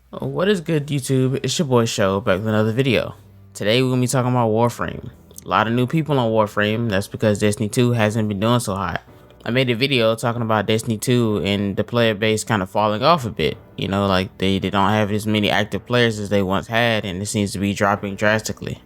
What is good, YouTube? It's your boy Sho back with another video. Today we're gonna be talking about Warframe. A lot of new people on Warframe. That's because Destiny 2 hasn't been doing so hot. I made a video talking about Destiny 2 and the player base kind of falling off a bit. You know, like they don't have as many active players as they once had, and it seems to be dropping drastically.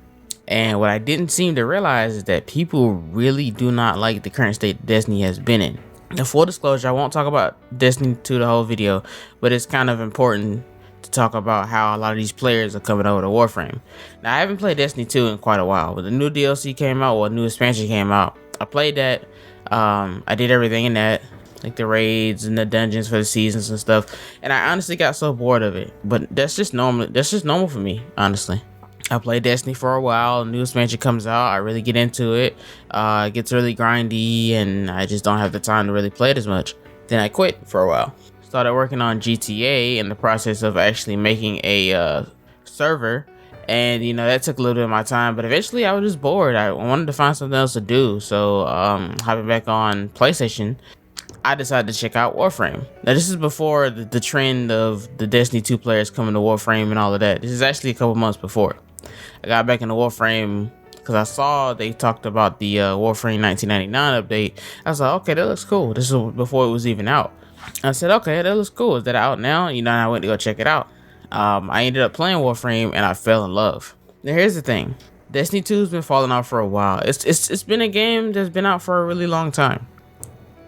And what I didn't seem to realize is that people really do not like the current state Destiny has been in. Now, full disclosure, I won't talk about Destiny 2 the whole video, but it's kind of important to talk about how a lot of these players are coming over to Warframe. Now, I haven't played Destiny 2 in quite a while, but the new DLC came out, or a new expansion came out. I played that. I did everything in that, like the raids and the dungeons for the seasons and stuff. And I honestly got so bored of it. But that's just normal. That's just normal for me, honestly. I played Destiny for a while. A new expansion comes out. I really get into it. It gets really grindy, and I just don't have the time to really play it as much. Then I quit for a while. Started working on GTA in the process of actually making a server, and you know that took a little bit of my time, but eventually I was just bored. I wanted to find something else to do, so hopping back on PlayStation, I decided to check out Warframe. Now this is before the trend of the Destiny 2 players coming to Warframe and all of that. This is actually a couple months before. I got back into Warframe because I saw they talked about the Warframe 1999 update. I was like, okay, that looks cool. This is before it was even out. I said, okay, that looks cool. Is that out now? You know, and I went to go check it out. I ended up playing Warframe and I fell in love. Now here's the thing. Destiny 2 has been falling off for a while. It's been a game that's been out for a really long time.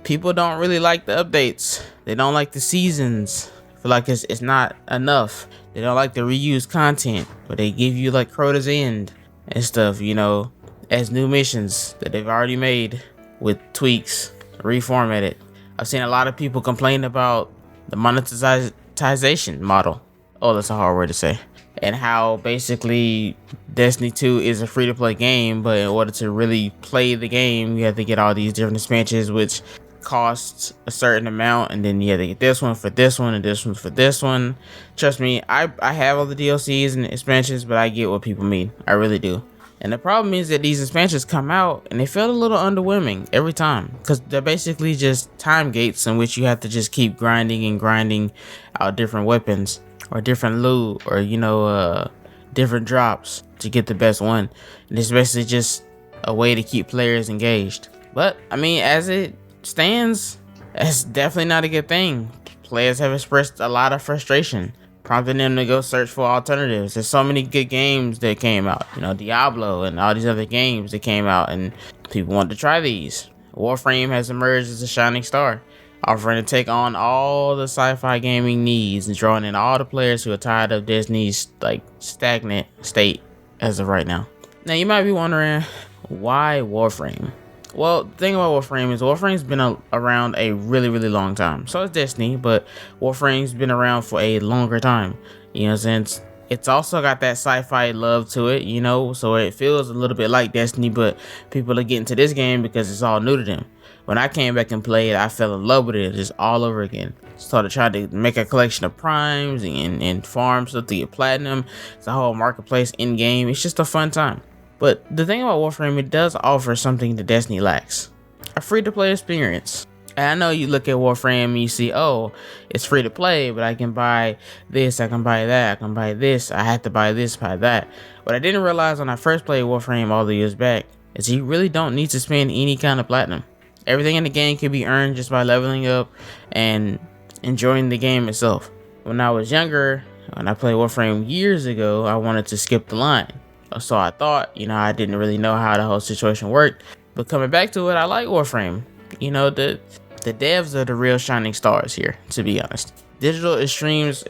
People don't really like the updates. They don't like the seasons. Feel like it's not enough. They don't like the reused content, but they give you like Crota's End and stuff, you know, as new missions that they've already made with tweaks, reformatted. I've seen a lot of people complain about the monetization model. Oh, that's a hard word to say. And how basically Destiny 2 is a free-to-play game, but in order to really play the game, you have to get all these different expansions, which costs a certain amount, and then you have to get this one for this one and this one for this one. Trust me, I have all the DLCs and expansions, but I get what people mean. I really do. And the problem is that these expansions come out and they feel a little underwhelming every time, because they're basically just time gates in which you have to just keep grinding out different weapons or different loot or, you know, different drops to get the best one. And it's basically just a way to keep players engaged. But I mean, as it stands, that's definitely not a good thing. Players have expressed a lot of frustration, prompting them to go search for alternatives. There's so many good games that came out, you know, Diablo and all these other games that came out, and people want to try these. Warframe has emerged as a shining star, offering to take on all the sci-fi gaming needs and drawing in all the players who are tired of Disney's like stagnant state as of right now. Now you might be wondering, why Warframe? Well, the thing about Warframe is Warframe's been around a really long time. So is Destiny, but Warframe's been around for a longer time. You know, since it's also got that sci-fi love to it, you know, so it feels a little bit like Destiny, but people are getting to this game because it's all new to them. When I came back and played, I fell in love with it just all over again. Started trying to make a collection of primes and farm stuff to get platinum. It's a whole marketplace in game. It's just a fun time. But the thing about Warframe, it does offer something that Destiny lacks. A free-to-play experience. And I know you look at Warframe and you see, oh, it's free to play, but I can buy this, I can buy that, I can buy this, I have to buy this, buy that. What I didn't realize when I first played Warframe all the years back is you really don't need to spend any kind of platinum. Everything in the game can be earned just by leveling up and enjoying the game itself. When I was younger, when I played Warframe years ago, I wanted to skip the line. So I thought, you know, I didn't really know how the whole situation worked. But coming back to it, I like Warframe. You know, the devs are the real shining stars here, to be honest. Digital Extremes,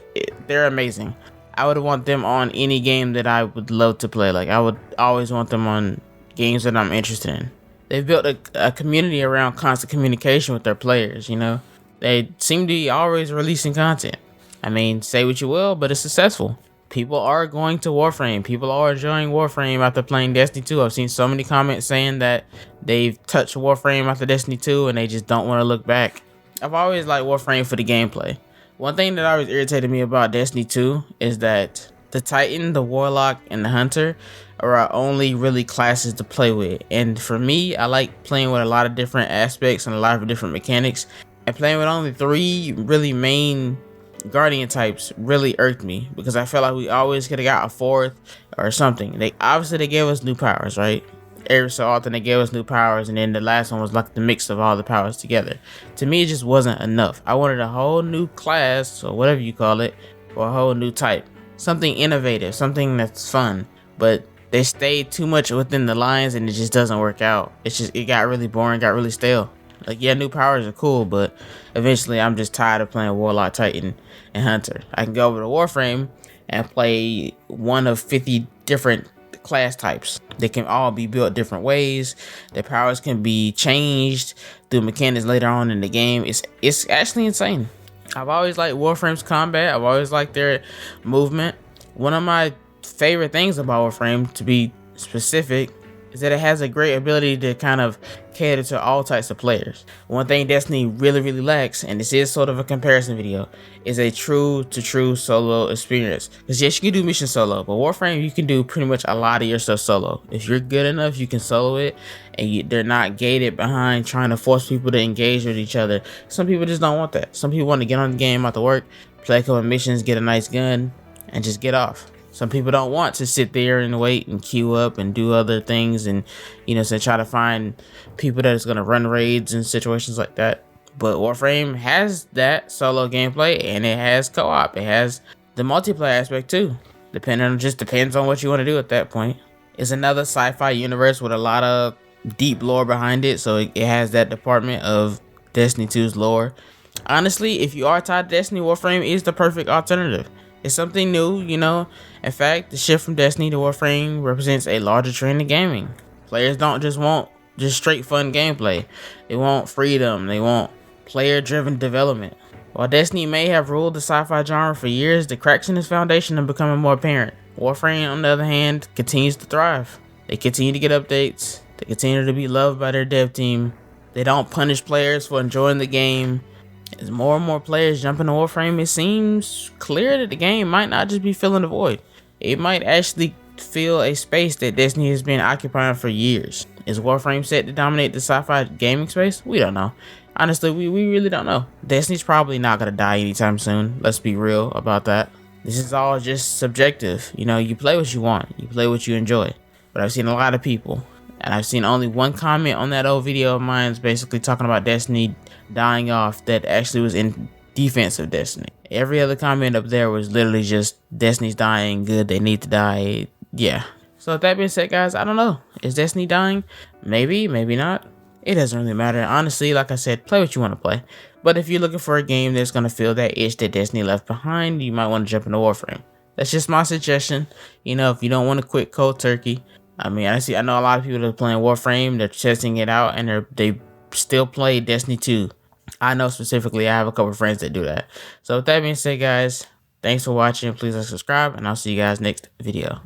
they're amazing. I would want them on any game that I would love to play. Like, I would always want them on games that I'm interested in. They've built a community around constant communication with their players, you know. They seem to be always releasing content. I mean, say what you will, but it's successful. People are going to Warframe. People are enjoying Warframe after playing Destiny 2. I've seen so many comments saying that they've touched Warframe after Destiny 2 and they just don't want to look back. I've always liked Warframe for the gameplay. One thing that always irritated me about Destiny 2 is that the Titan, the Warlock, and the Hunter are our only really classes to play with. And for me, I like playing with a lot of different aspects and a lot of different mechanics. And playing with only 3 really main Guardian types really irked me because I felt like we always could have got a fourth or something. They gave us new powers, right? Every so often they gave us new powers, and then the last one was like the mix of all the powers together. To me, it just wasn't enough. I wanted a whole new class, or whatever you call it, or a whole new type. Something innovative, something that's fun. But they stayed too much within the lines, and it just doesn't work out. It got really boring, got really stale. Like, yeah, new powers are cool, but eventually I'm just tired of playing Warlock, Titan, and Hunter. I can go over to Warframe and play one of 50 different class types. They can all be built different ways. Their powers can be changed through mechanics later on in the game. It's actually insane. I've always liked Warframe's combat. I've always liked their movement. One of my favorite things about Warframe, to be specific, is that it has a great ability to kind of cater to all types of players. One thing Destiny really lacks, and this is sort of a comparison video, is a true solo experience. Because yes, you can do mission solo, but Warframe, you can do pretty much a lot of your stuff solo. If you're good enough, you can solo it, and they're not gated behind trying to force people to engage with each other. Some people just don't want that. Some people want to get on the game after work, play a couple of missions, get a nice gun, and just get off. Some people don't want to sit there and wait and queue up and do other things and, so try to find people that is going to run raids and situations like that. But Warframe has that solo gameplay, and it has co-op. It has the multiplayer aspect too. Depends on what you want to do at that point. It's another sci-fi universe with a lot of deep lore behind it, so it has that department of Destiny 2's lore. Honestly, if you are tied to Destiny, Warframe is the perfect alternative. It's something new, In fact, the shift from Destiny to Warframe represents a larger trend in gaming. Players don't just want straight fun gameplay. They want freedom. They want player-driven development. While Destiny may have ruled the sci-fi genre for years, the cracks in its foundation are becoming more apparent. Warframe, on the other hand, continues to thrive. They continue to get updates. They continue to be loved by their dev team. They don't punish players for enjoying the game. As more and more players jump into Warframe, it seems clear that the game might not just be filling the void. It might actually fill a space that Destiny has been occupying for years. Is Warframe set to dominate the sci-fi gaming space? We don't know. Honestly, we really don't know. Destiny's probably not going to die anytime soon. Let's be real about that. This is all just subjective. You play what you want. You play what you enjoy. But I've seen a lot of people, and I've seen only one comment on that old video of mine basically talking about Destiny dying off that actually was in defense of Destiny. Every other comment up there was literally just Destiny's dying, good, they need to die. Yeah. So with that being said, guys, I don't know. Is Destiny dying? Maybe, maybe not. It doesn't really matter. Honestly, like I said, play what you want to play. But if you're looking for a game that's going to fill that itch that Destiny left behind, you might want to jump into Warframe. That's just my suggestion. If you don't want to quit cold turkey. I know a lot of people that are playing Warframe, they're testing it out, and they still play Destiny 2. I know specifically, I have a couple of friends that do that. So with that being said, guys, thanks for watching. Please like, subscribe, and I'll see you guys next video.